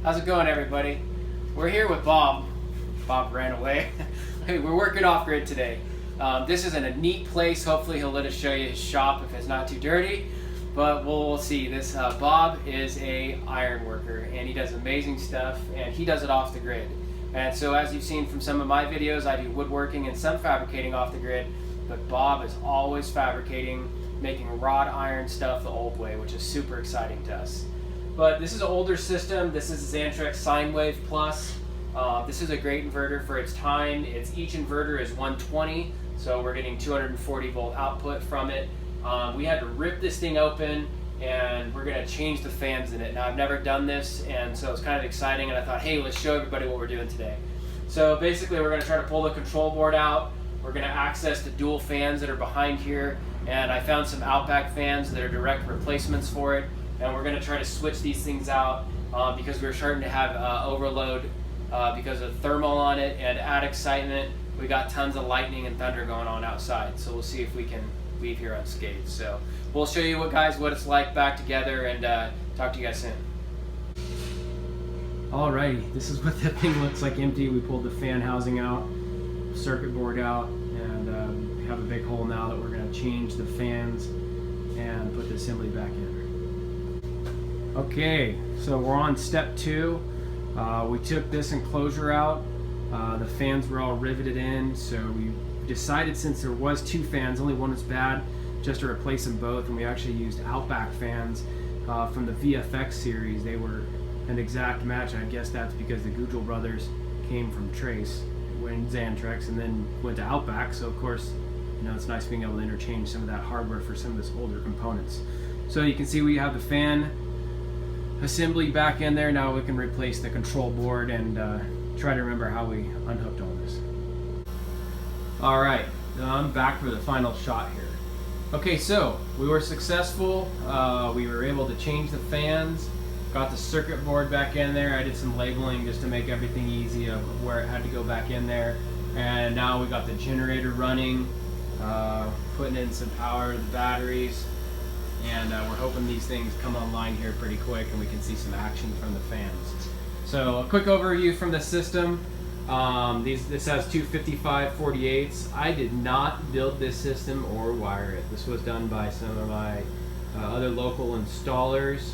How's it going, everybody? We're here with Bob. Bob ran away. We're working off grid today. This is in a neat place. Hopefully he'll let us show you his shop if it's not too dirty, but we'll see. This Bob is a iron worker and he does amazing stuff, and he does it off the grid. And so as you've seen from some of my videos, I do woodworking and some fabricating off the grid, but Bob is always fabricating, making wrought iron stuff the old way, which is super exciting to us. But this is an older system. This is a Xantrex Sine Wave Plus. This is a great inverter for its time. Each inverter is 120, so we're getting 240 volt output from it. We had to rip this thing open, and we're gonna change the fans in it. Now, I've never done this, and so it's kind of exciting, and I thought, hey, let's show everybody what we're doing today. So basically, we're gonna try to pull the control board out. We're gonna access the dual fans that are behind here, and I found some Outback fans that are direct replacements for it, and we're gonna try to switch these things out because we're starting to have overload because of thermal on it, and add excitement. We got tons of lightning and thunder going on outside, so we'll see if we can leave here unscathed. So we'll show you what it's like back together, and talk to you guys soon. Alrighty, this is what the thing looks like empty. We pulled the fan housing out, circuit board out, and we have a big hole now that we're going to change the fans and put the assembly back in. Okay, so we're on step 2. We took this enclosure out. The fans were all riveted in, so we decided, since there was 2 fans, only one was bad, just to replace them both, and we actually used Outback fans from the VFX series. They were an exact match. I guess that's because the Gujel brothers came from Trace, went Xantrex, and then went to Outback, so of course, you know, it's nice being able to interchange some of that hardware for some of this older components. So you can see we have the fan assembly back in there. Now we can replace the control board and try to remember how we unhooked all this. Alright, I'm back for the final shot here. Okay, so we were successful. We were able to change the fans, got the circuit board back in there. I did some labeling just to make everything easy of where it had to go back in there. And now we got the generator running, putting in some power to the batteries. And we're hoping these things come online here pretty quick and we can see some action from the fans. So a quick overview from the system. This has two 5548s. I did not build this system or wire it. This was done by some of my other local installers.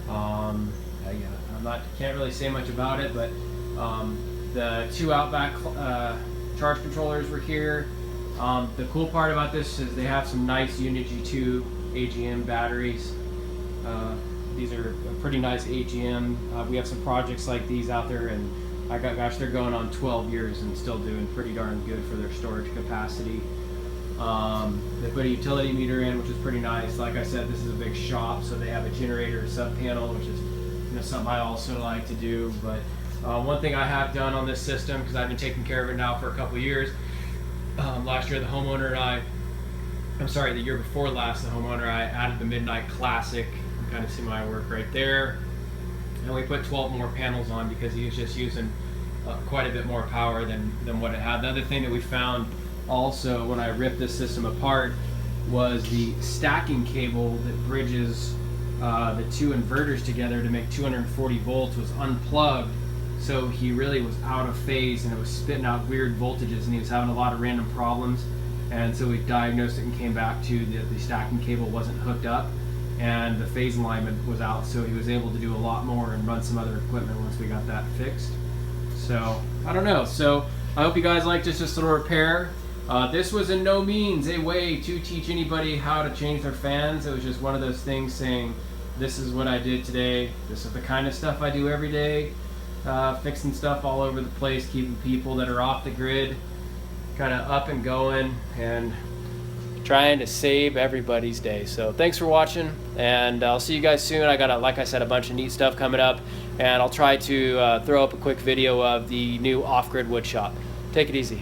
Can't really say much about it, but the 2 Outback charge controllers were here. The cool part about this is they have some nice Unity 2 AGM batteries. These are a pretty nice AGM. We have some projects like these out there, and gosh, they're going on 12 years and still doing pretty darn good for their storage capacity. They put a utility meter in, which is pretty nice. Like I said, this is a big shop, so they have a generator sub panel, which is, you know, something I also like to do. But one thing I have done on this system, because I've been taking care of it now for a couple years, last year the homeowner and the year before last, the homeowner, I added the Midnight Classic. You can kind of see my work right there. And we put 12 more panels on because he was just using quite a bit more power than what it had. The other thing that we found also when I ripped this system apart was the stacking cable that bridges the 2 inverters together to make 240 volts was unplugged. So he really was out of phase, and it was spitting out weird voltages, and he was having a lot of random problems. And so we diagnosed it and came back to the stacking cable wasn't hooked up and the phase alignment was out, so he was able to do a lot more and run some other equipment once we got that fixed. So I don't know, so I hope you guys liked this little repair. This was in no means a way to teach anybody how to change their fans. It was just one of those things saying, this is what I did today, this is the kind of stuff I do every day, fixing stuff all over the place, keeping people that are off the grid kind of up and going, and trying to save everybody's day. So thanks for watching, and I'll see you guys soon. I got, like I said, a bunch of neat stuff coming up, and I'll try to throw up a quick video of the new off-grid wood shop. Take it easy.